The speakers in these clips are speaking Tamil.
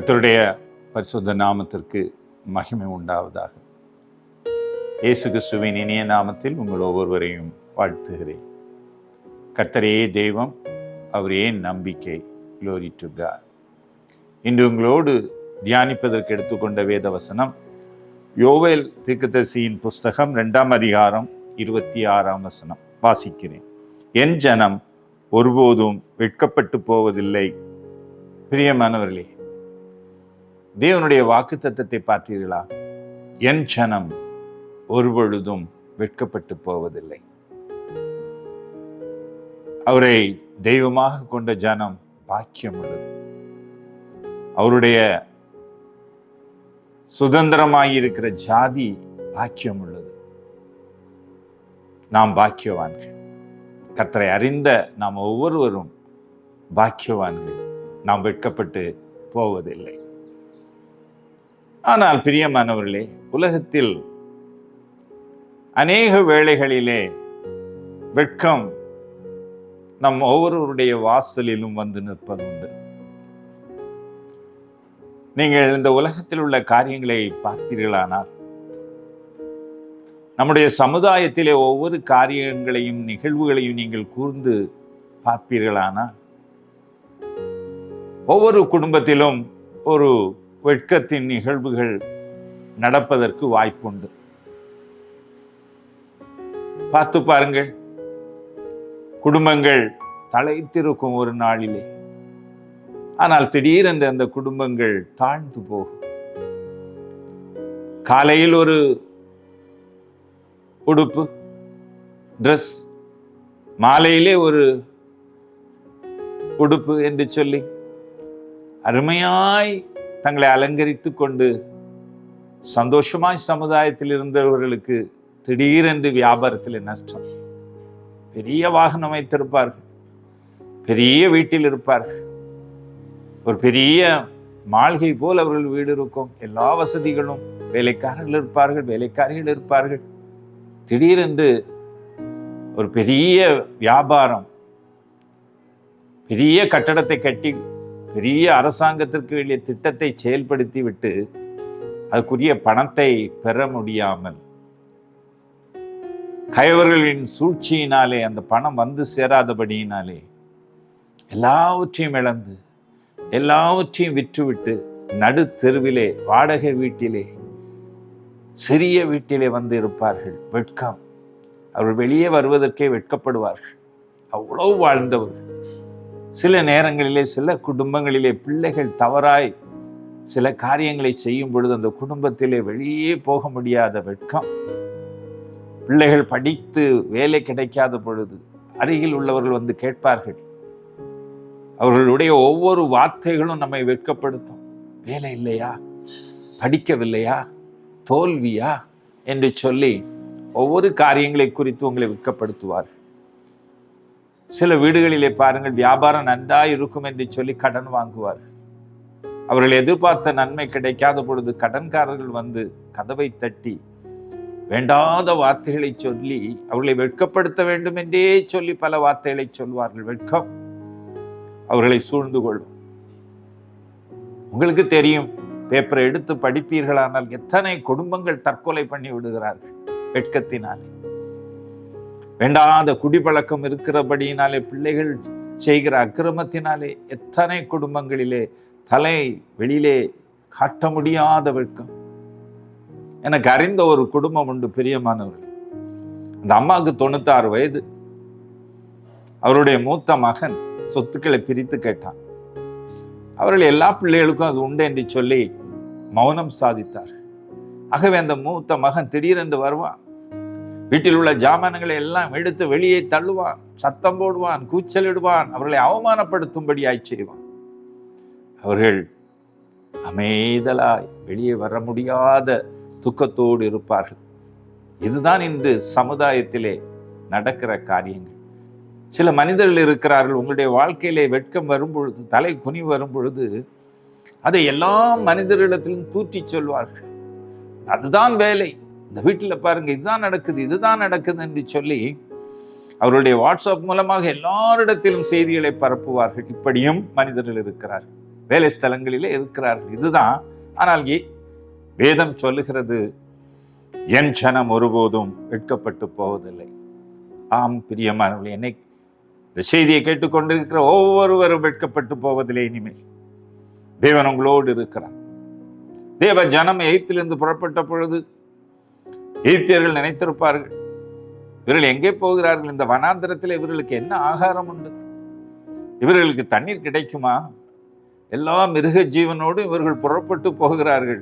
கர்த்தருடைய பரிசுத்த நாமத்திற்கு மகிமை உண்டாவதாக. இயேசு கிறிஸ்துவின் இனிய நாமத்தில் உங்கள் ஒவ்வொருவரையும் வாழ்த்துகிறேன். கர்த்தரே தெய்வம், அவரே நம்பிக்கை. Glory to God. இன்று உங்களோடு தியானிப்பதற்கு எடுத்துக்கொண்ட வேத வசனம் யோவேல் தீர்க்கதரிசியின் புஸ்தகம் 2ஆம் அதிகாரம் 26ஆம் வசனம். வாசிக்கிறேன். என் ஜனம் ஒருபோதும் வெட்கப்பட்டு போவதில்லை. பிரியமானவர்களே, தேவனுடைய வாக்குத்தத்தத்தை பார்த்தீர்களா? என் ஜனம் ஒருபொழுதும் வெட்கப்பட்டு போவதில்லை. அவரை தெய்வமாக கொண்ட ஜனம் பாக்கியம் உள்ளது. அவருடைய சுதந்திரமாயிருக்கிற ஜாதி பாக்கியம் உள்ளது. நாம் பாக்கியவான்கள். கர்த்தரை அறிந்த நாம் ஒவ்வொருவரும் பாக்கியவான்கள். நாம் வெட்கப்பட்டு போவதில்லை. ஆனால் பிரியமானவர்களே, உலகத்தில் அநேக வேளைகளிலே வெட்கம் நம் ஒவ்வொருவருடைய வாசலிலும் வந்து நிற்பதுண்டு. நீங்கள் இந்த உலகத்தில் உள்ள காரியங்களை பார்ப்பீர்களானால், நம்முடைய சமுதாயத்திலே ஒவ்வொரு காரியங்களையும் நிகழ்வுகளையும் நீங்கள் கூர்ந்து பார்ப்பீர்களானால், ஒவ்வொரு குடும்பத்திலும் ஒரு வெட்கத்தின் நிகழ்வுகள் நடப்பதற்கு வாய்ப்புண்டு. பார்த்து பாருங்கள். குடும்பங்கள் தலைத்திருக்கும் ஒரு நாளிலே, ஆனால் திடீரென்று அந்த குடும்பங்கள் தாழ்ந்து போகும். காலையில் ஒரு உடுப்பு, ட்ரெஸ், மாலையிலே ஒரு உடுப்பு என்று சொல்லி அருமையாய் தங்களை அலங்கரித்து கொண்டு சந்தோஷமாய் சமுதாயத்தில் இருந்தவர்களுக்கு திடீரென்று வியாபாரத்தில் நஷ்டம். பெரிய வாகனம் வைத்திருப்பார்கள், பெரிய வீட்டில் இருப்பார்கள், ஒரு பெரிய மாளிகை போல் அவர்கள் வீடு இருக்கும், எல்லா வசதிகளும், வேலைக்காரர்கள் இருப்பார்கள், வேலைக்காரிகள் இருப்பார்கள். திடீரென்று ஒரு பெரிய வியாபாரம், பெரிய கட்டடத்தை கட்டி பெரிய அரசாங்கத்திற்கு வேண்டிய திட்டத்தை செயல்படுத்தி விட்டு அதுக்குரிய பணத்தை பெற முடியாமல், கயவர்களின் சூழ்ச்சியினாலே அந்த பணம் வந்து சேராதபடியினாலே எல்லாவற்றையும் இழந்து எல்லாவற்றையும் விற்றுவிட்டு நடு தெருவிலே, வாடகை வீட்டிலே, சிறிய வீட்டிலே வந்து இருப்பார்கள். வெட்கம். அவர்கள் வெளியே வருவதற்கே வெட்கப்படுவார்கள். அவ்வளவு வாழ்ந்தவர்கள். சில நேரங்களிலே, சில குடும்பங்களிலே பிள்ளைகள் தவறாய் சில காரியங்களை செய்யும் பொழுது அந்த குடும்பத்திலே வெளியே போக முடியாத வெட்கம். பிள்ளைகள் படித்து வேலை கிடைக்காத பொழுது அருகில் உள்ளவர்கள் வந்து கேட்பார்கள். அவர்களுடைய ஒவ்வொரு வார்த்தைகளும் நம்மை வெட்கப்படுத்தும். வேலை இல்லையா, படிக்கவில்லையா, தோல்வியா என்று சொல்லி ஒவ்வொரு காரியங்களை குறித்து உங்களை வெட்கப்படுத்துவார்கள். சில வீடுகளிலே பாருங்கள், வியாபாரம் நன்றாய் இருக்கும் என்று சொல்லி கடன் வாங்குவார்கள். அவர்கள் எதிர்பார்த்த நன்மை கிடைக்காத பொழுது கடன்காரர்கள் வந்து கதவை தட்டி வேண்டாத வார்த்தைகளை சொல்லி அவர்களை வெட்கப்படுத்த வேண்டும் என்றே சொல்லி பல வார்த்தைகளை சொல்வார்கள். வெட்கம் அவர்களை சூழ்ந்து கொள்ளும். உங்களுக்கு தெரியும், பேப்பரை எடுத்து படிப்பீர்களானால் எத்தனை குடும்பங்கள் தற்கொலை பண்ணி விடுகிறார்கள் வெட்கத்தினாலே. வேண்டாத குடிப்பழக்கம் இருக்கிறபடியினாலே, பிள்ளைகள் செய்கிற அக்கிரமத்தினாலே எத்தனை குடும்பங்களிலே தலை வெளியிலே காட்ட முடியாத வெட்கம். எனக்கு அறிந்த ஒரு குடும்பம் உண்டு, பிரியமானவர்கள். அந்த அம்மாவுக்கு 96 வயது. அவருடைய மூத்த மகன் சொத்துக்களை பிரித்து கேட்டான். அவர்கள் எல்லா பிள்ளைகளுக்கும் அது உண்டு என்று சொல்லி மௌனம் சாதித்தார். ஆகவே அந்த மூத்த மகன் திடீரென்று வருவான். வீட்டில் உள்ள ஜாமான்களை எல்லாம் எடுத்து வெளியே தள்ளுவான், சத்தம் போடுவான், கூச்சலிடுவான், அவர்களை அவமானப்படுத்தும்படியாய் செய்வான். அவர்கள் அமைதலாய் வெளியே வர முடியாத துக்கத்தோடு இருப்பார்கள். இதுதான் இன்று சமுதாயத்திலே நடக்கிற காரியங்கள். சில மனிதர்கள் இருக்கிறார்கள், உங்களுடைய வாழ்க்கையிலே வெட்கம் வரும்பொழுது, தலை குனி வரும் பொழுது அதை எல்லா மனிதர்களிடத்திலும் தூற்றி சொல்வார்கள். அதுதான் வேலை, இந்த வீட்டில் பாருங்க, இதுதான் நடக்குது, இதுதான் நடக்குது என்று சொல்லி அவர்களுடைய வாட்ஸ்அப் மூலமாக எல்லாரிடத்திலும் செய்திகளை பரப்புவார்கள். இப்படியும் மனிதர்கள் இருக்கிறார்கள். வேலை ஸ்தலங்களிலே இருக்கிறார்கள். இதுதான். ஆனால் வேதம் சொல்லுகிறது, என் ஜனம் ஒருபோதும் வெட்கப்பட்டு போவதில்லை. ஆம் பிரியமானவர்களே, என்னை இந்த செய்தியை கேட்டுக்கொண்டிருக்கிற ஒவ்வொருவரும் வெட்கப்பட்டு போவதில்லை. இனிமேல் தேவன் உங்களோடு இருக்கிறார். தேவ ஜனம் எகிப்திலிருந்து புறப்பட்ட பொழுது எகிப்தியர்கள் நினைத்திருப்பார்கள், இவர்கள் எங்கே போகிறார்கள்? இந்த வனாந்திரத்தில் இவர்களுக்கு என்ன ஆகாரம் உண்டு? இவர்களுக்கு தண்ணீர் கிடைக்குமா? எல்லா மிருக ஜீவனோடு இவர்கள் புறப்பட்டு போகிறார்கள்,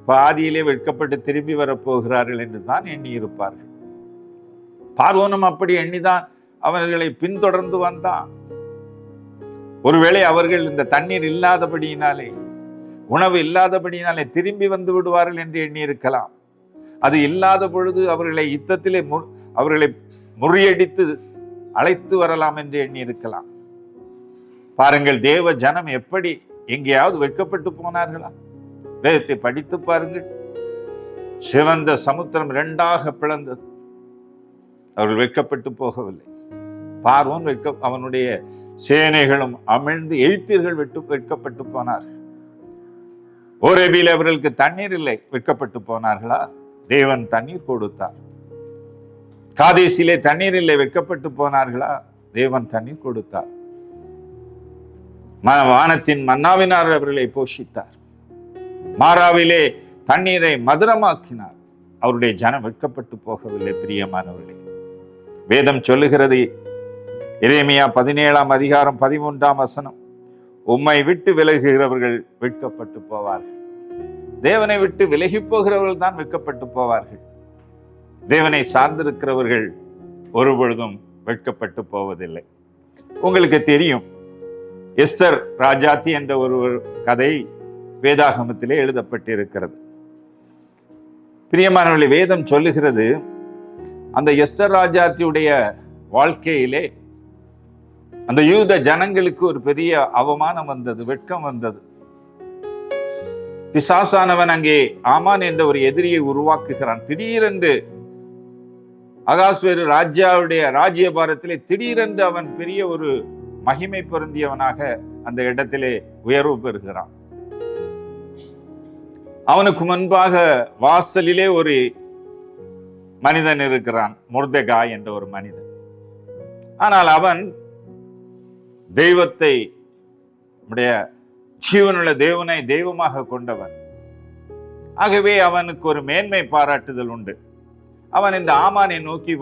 பாதியிலே வெட்கப்பட்டு திரும்பி வரப்போகிறார்கள் என்று தான் எண்ணி இருப்பார்கள். பார்வோனும் அப்படி எண்ணிதான் அவர்களை பின்தொடர்ந்து வந்தான். ஒருவேளை அவர்கள் இந்த தண்ணீர் இல்லாதபடியினாலே, உணவு இல்லாதபடியினாலே திரும்பி வந்து விடுவார்கள் என்று எண்ணி இருக்கலாம். அது இல்லாத பொழுது அவர்களை யுத்தத்திலே அவர்களை முறியடித்து அழைத்து வரலாம் என்று எண்ணி இருக்கலாம். பாருங்கள், தேவ ஜனம் எப்படி எங்கேயாவது வெட்கப்பட்டு போனார்களா? வேதத்தை படித்து பாருங்கள். சிவந்த சமுத்திரம் 2ஆக பிளந்தது. அவர்கள் வெட்கப்பட்டு போகவில்லை. பார்வோன் அவனுடைய சேனைகளும் அமிழ்ந்து எகிப்தியர்கள் வெட்கப்பட்டு போனார்கள். ஓரேபியில் அவர்களுக்கு தண்ணீர் இல்லை, வெட்கப்பட்டு போனார்களா? தேவன் தண்ணீர் கொடுத்தார். காதேசிலே தண்ணீர் இல்லை, வெட்கப்பட்டு போனார்களா? தேவன் தண்ணீர் கொடுத்தார். வானத்தின் மன்னாவினார் அவர்களை போஷித்தார். மாறாவிலே தண்ணீரை மதுரமாக்கினார். அவருடைய ஜனம் வெட்கப்பட்டு போகவில்லை. பிரியமானவர்களே, வேதம் சொல்லுகிறது, எரேமியா 17ஆம் அதிகாரம் 13ஆம் வசனம், உம்மை விட்டு விலகுகிறவர்கள் வெட்கப்பட்டு போவார்கள். தேவனை விட்டு விலகி போகிறவர்கள் தான் வெட்கப்பட்டு போவார்கள். தேவனை சார்ந்திருக்கிறவர்கள் ஒருபொழுதும் வெட்கப்பட்டு போவதில்லை. உங்களுக்கு தெரியும், எஸ்தர் ராஜாத்தி என்ற ஒரு கதை வேதாகமத்திலே எழுதப்பட்டிருக்கிறது. பிரியமானவர்களே, வேதம் சொல்லுகிறது, அந்த எஸ்தர் ராஜாத்தியுடைய வாழ்க்கையிலே அந்த யூத ஜனங்களுக்கு ஒரு பெரிய அவமானம் வந்தது, வெட்கம் வந்தது. பிசாசானவன் அங்கே ஆமான் என்ற ஒரு எதிரியை உருவாக்குகிறான். திடீரென்று அகாஸ்வேரு ராஜாவுடைய ராஜ்யபாரத்திலே திடீரென்று அவன் பெரிய ஒரு மகிமை பொருந்தியவனாக அந்த இடத்திலே உயர்வு பெறுகிறான். அவனுக்கு முன்பாக வாசலிலே ஒரு மனிதன் இருக்கிறான், மொர்தெகாய் என்ற ஒரு மனிதன். ஆனால் அவன் தெய்வத்தை, ஜீவனுள்ள தேவனை தெய்வமாக கொண்டவன். ஆகவே அவனுக்கு ஒரு மேன்மை பாராட்டுதல் உண்டு. அவன் இந்த ஆமானை நோக்கி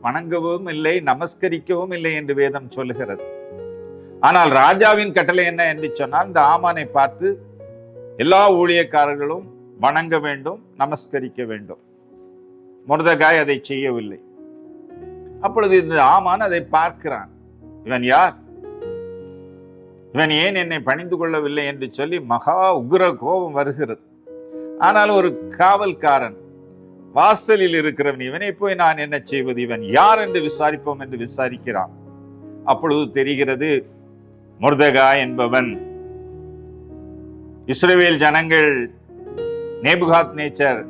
வணங்கவும் இல்லை, நமஸ்கரிக்கவும் இல்லை என்று வேதம் சொல்லுகிறது. ஆனால் ராஜாவின் கட்டளை என்ன என்று சொன்னால், இந்த ஆமானை பார்த்து எல்லா ஊழியக்காரர்களும் வணங்க வேண்டும், நமஸ்கரிக்க வேண்டும். மொர்தெகாய் அதை செய்யவில்லை. அப்பொழுது இந்த ஆமான் அதை பார்க்கிறான். இவன் யார்? இவன் ஏன் என்னை பணிந்து கொள்ளவில்லை என்று சொல்லி மகா உக்ர கோபம் வருகிறது. ஆனால் ஒரு காவல்காரன் வாசலில் இருக்கிறவன், இவனை போய் நான் என்ன செய்வது, இவன் யார் என்று விசாரிப்போம் என்று விசாரிக்கிறான். அப்பொழுது தெரிகிறது, மொர்தெகாய் என்பவன் இஸ்ரவேல் ஜனங்கள் நேபுகாத் நேச்சர்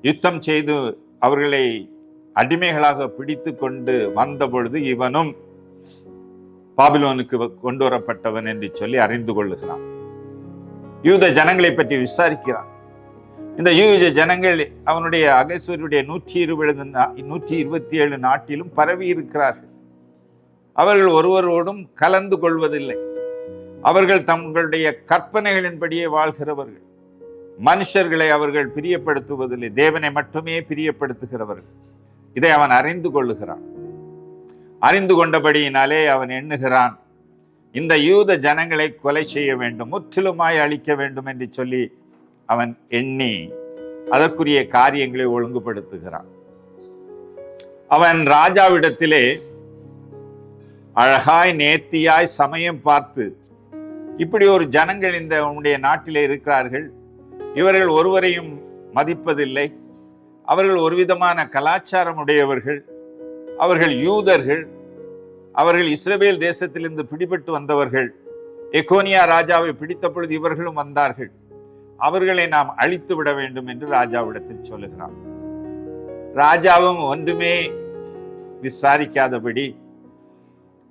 யுத்தம் செய்து அவர்களை அடிமைகளாக பிடித்து கொண்டு வந்த பொழுது இவனும் பாபிலோனுக்கு கொண்டு வரப்பட்டவன் என்று சொல்லி அறிந்து கொள்ளுகிறான். யூத ஜனங்களை பற்றி விசாரிக்கிறான். இந்த யூத ஜனங்கள் அவனுடைய அகஸ்வருடைய 127 நாட்டிலும் பரவி இருக்கிறார்கள். அவர்கள் ஒருவரோடும் கலந்து கொள்வதில்லை. அவர்கள் தங்களுடைய கற்பனைகளின்படியே வாழ்கிறவர்கள். மனுஷர்களை அவர்கள் பிரியப்படுத்துவதில்லை, தேவனை மட்டுமே பிரியப்படுத்துகிறவர்கள். இதை அவன் அறிந்து கொள்ளுகிறான். அறிந்து கொண்டபடியினாலே அவன் எண்ணுகிறான், இந்த யூத ஜனங்களை கொலை செய்ய வேண்டும், முற்றிலுமாய் அழிக்க வேண்டும் என்று சொல்லி அவன் எண்ணி அதற்குரிய காரியங்களை ஒழுங்குபடுத்துகிறான். அவன் ராஜாவிடத்திலே அழகாய் நேர்த்தியாய் சமயம் பார்த்து, இப்படி ஒரு ஜனங்கள் இந்த உன்னுடைய நாட்டிலே இருக்கிறார்கள், இவர்கள் ஒருவரையும் மதிப்பதில்லை, அவர்கள் ஒரு விதமான கலாச்சாரம் உடையவர்கள், அவர்கள் யூதர்கள், அவர்கள் இஸ்ரவேல் தேசத்திலிருந்து பிடிபட்டு வந்தவர்கள், எகோனியா ராஜாவை பிடித்த பொழுது இவர்களும் வந்தார்கள், அவர்களை நாம் அழித்து விட வேண்டும் என்று ராஜாவிடத்தில் சொல்லுகிறான். ராஜாவும் ஒன்றுமே விசாரிக்காதபடி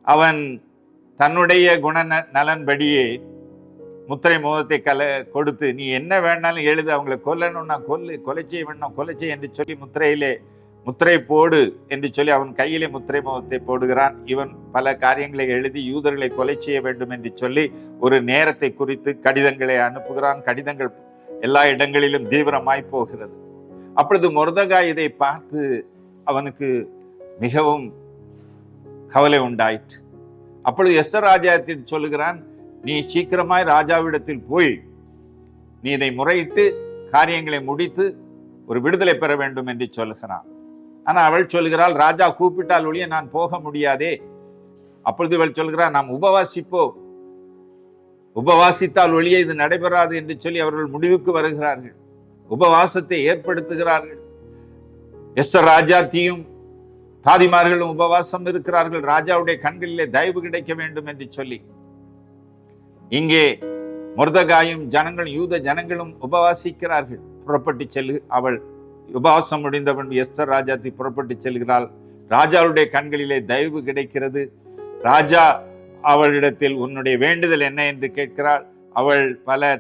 அவன் தன்னுடைய குண நலன்படியே முத்திரை மோதத்தை கொடுத்து, நீ என்ன வேணாலும் எழுது, அவங்களை கொல்லணும்னா கொலை செய்ய வேணும், கொலை செய்ய என்று சொல்லி முத்திரை போடு என்று சொல்லி அவன் கையிலே முத்திரை மோதத்தை போடுகிறான். இவன் பல காரியங்களை எழுதி யூதர்களை கொலை செய்ய வேண்டும் என்று சொல்லி ஒரு நேரத்தை குறித்து கடிதங்களை அனுப்புகிறான். கடிதங்கள் எல்லா இடங்களிலும் தீவிரமாய் போகிறது. அப்பொழுது மொர்தெகாய் இதை பார்த்து அவனுக்கு மிகவும் கவலை உண்டாயிற்று. அப்பொழுது எஸ்தர் ராஜாத்திற்கு சொல்லுகிறான், நீ சீக்கிரமாய் ராஜாவிடத்தில் போய் நீ இதை முறையிட்டு காரியங்களை முடித்து ஒரு விடுதலை பெற வேண்டும் என்று சொல்லுகிறான். ஆனால் அவள் சொல்லுகிறாள், ராஜா கூப்பிட்டால் ஒழிய நான் போக முடியாதே. அப்பொழுது இவள் சொல்கிறான், நாம் உபவாசிப்போம், உபவாசித்தால் ஒழிய இது நடைபெறாது என்று சொல்லி அவர்கள் முடிவுக்கு வருகிறார்கள். உபவாசத்தை ஏற்படுத்துகிறார்கள். எஸ்தர் ராஜாத்தியும் தாதிமார்களும் உபவாசம் இருக்கிறார்கள், ராஜாவுடைய கண்களிலே தயவு கிடைக்க வேண்டும் என்று சொல்லி. இங்கே மொர்தெகாயும் ஜனங்களும் யூத ஜனங்களும் உபவாசிக்கிறார்கள். புறப்பட்டு செல்லு, அவள் உபவாசம் முடிந்தவன் எஸ்தர் ராஜாத்தி புறப்பட்டு செல்கிறாள். ராஜாவுடைய கண்களிலே தயவு கிடைக்கிறது. ராஜா அவளிடத்தில் உன்னுடைய வேண்டுதல் என்ன என்று கேட்கிறாள். அவள் பல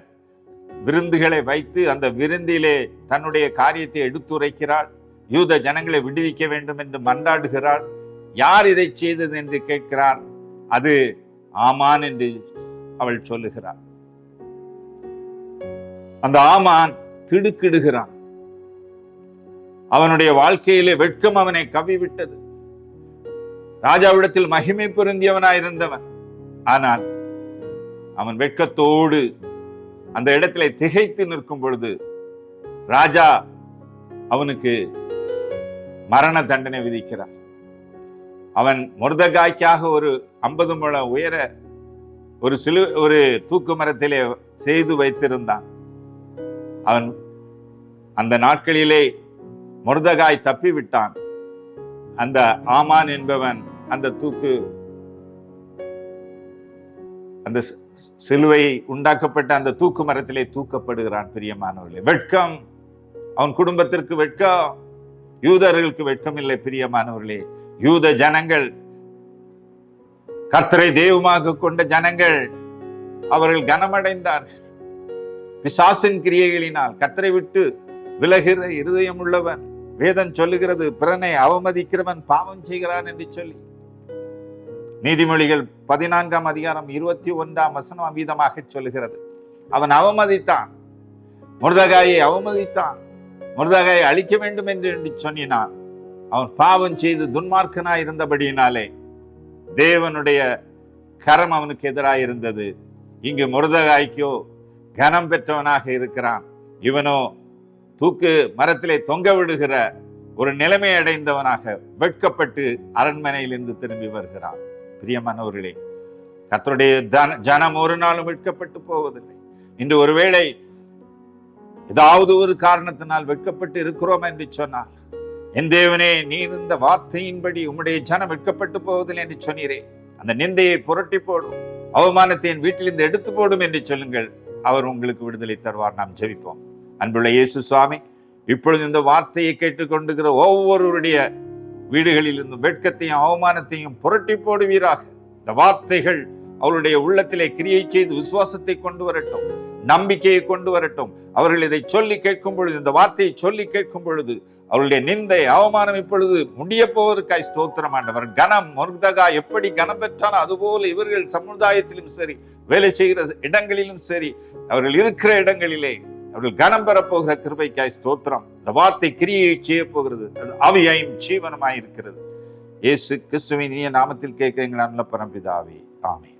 விருந்துகளை வைத்து அந்த விருந்திலே தன்னுடைய காரியத்தை எடுத்துரைக்கிறாள். யூத ஜனங்களை விடுவிக்க வேண்டும் என்று மன்றாடுகிறாள். யார் இதை செய்தது என்று கேட்கிறார். அது ஆமான் என்று அவள் சொல்லுகிறாள். அந்த ஆமான் திடுக்கிடுகிறான். அவனுடைய வாழ்க்கையிலே வெட்கம் அவனை கவ்விவிட்டது. ராஜாவிடத்தில் மகிமை பொருந்தியவனாயிருந்தவன். ஆனால் அவன் வெட்கத்தோடு அந்த இடத்திலே திகைத்து நிற்கும் பொழுது ராஜா அவனுக்கு மரண தண்டனை விதிக்கிறார். அவன் மொர்தெகாய்க்காக ஒரு 50 முழம் உயர ஒரு தூக்கு மரத்திலே செய்து வைத்திருந்தான். அவன் அந்த நாட்களிலே மொர்தெகாய் தப்பிவிட்டான். அந்த ஆமான் என்பவன் அந்த சிலுவை உண்டாக்கப்பட்ட அந்த தூக்கு மரத்திலே தூக்கப்படுகிறான். பிரியமானவர்களே, வெட்கம், அவன் குடும்பத்திற்கு வெட்கம், யூதர்களுக்கு வெட்கம் இல்லை. பிரியமானவர்களே, யூத ஜனங்கள் கர்த்தரை தெய்வமாக கொண்ட ஜனங்கள், அவர்கள் கனமடைந்தார்கள். பிசாசின் கிரியைகளினால் கர்த்தரை விட்டு விலகிற இருதயம் உள்ளவன், வேதம் சொல்லுகிறது, பிறனை அவமதிக்கிறவன் பாவம் செய்கிறான் என்று சொல்லி. நீதிமொழிகள் 14ஆம் அதிகாரம் 21ஆம் வசனம் வீதமாக சொல்லுகிறது. அவன் அவமதித்தான், மொர்தெகாயை அவமதித்தான், மொர்தெகாயை அழிக்க வேண்டும் என்று சொன்னான். அவன் பாவம் செய்து துன்மார்க்கனாய் இருந்தபடியினாலே தேவனுடைய கரம் அவனுக்கு எதிராக இருந்தது. இங்கு மொர்தெகாய்க்கோ கனம் பெற்றவனாக இருக்கிறான். இவனோ தூக்கு மரத்திலே தொங்க விடுகிற ஒரு நிலைமை அடைந்தவனாக வெட்கப்பட்டு அரண்மனையிலிருந்து திரும்பி வருகிறான். பிரியமானவர்களே, கர்த்தருடைய ஜனம் ஒரு நாளும் வெட்கப்பட்டு போவதில்லை. இன்று ஒருவேளை ஏதாவது ஒரு காரணத்தினால் வெட்கப்பட்டு இருக்கிறோம் என்று சொன்னால், என் தேவனே, நீர் இந்த வார்த்தையின்படி உம்முடைய ஜனம் வெட்கப்பட்டு போவதில்லை என்று சொன்னீரே, அந்த நிந்தையை புரட்டி போடும், அவமானத்தை என் வீட்டிலிருந்து எடுத்து போடும் என்று சொல்லுங்கள். அவர் உங்களுக்கு விடுதலை தருவார். நாம் ஜெபிப்போம். அன்புள்ள இயேசு சுவாமி, இப்பொழுது இந்த வார்த்தையை கேட்டுக்கொண்டுகிற ஒவ்வொருவருடைய வீடுகளில் இருந்தும் வெட்கத்தையும் அவமானத்தையும் புரட்டி போடுவீராக. இந்த வார்த்தைகள் அவருடைய உள்ளத்திலே கிரியை செய்து விசுவாசத்தை கொண்டு வரட்டும், நம்பிக்கையை கொண்டு வரட்டும். அவர்கள் இதை சொல்லி கேட்கும் பொழுது, இந்த வார்த்தையை சொல்லி கேட்கும் பொழுது, அவருடைய நிந்தை அவமானம் இப்பொழுது முடிய போவதற்காய் ஸ்தோத்திரம் ஆண்டவர். கனம், மொர்தெகாய் எப்படி கனம் பெற்றானோ அதுபோல இவர்கள் சமுதாயத்திலும் சரி, வேலை செய்கிற இடங்களிலும் சரி, அவர்கள் இருக்கிற இடங்களிலே அவர்கள் கனம் பெறப்போகிற கிருபைக்காய் ஸ்தோத்திரம். இந்த வார்த்தை கிரியை செய்ய போகிறது, அது ஆவியாயும் ஜீவனமாய் இருக்கிறது. இயேசு கிறிஸ்துவின் இனிய நாமத்தில் கேட்கிறீங்களா நல்ல பரம்பிதாவே, ஆமென்.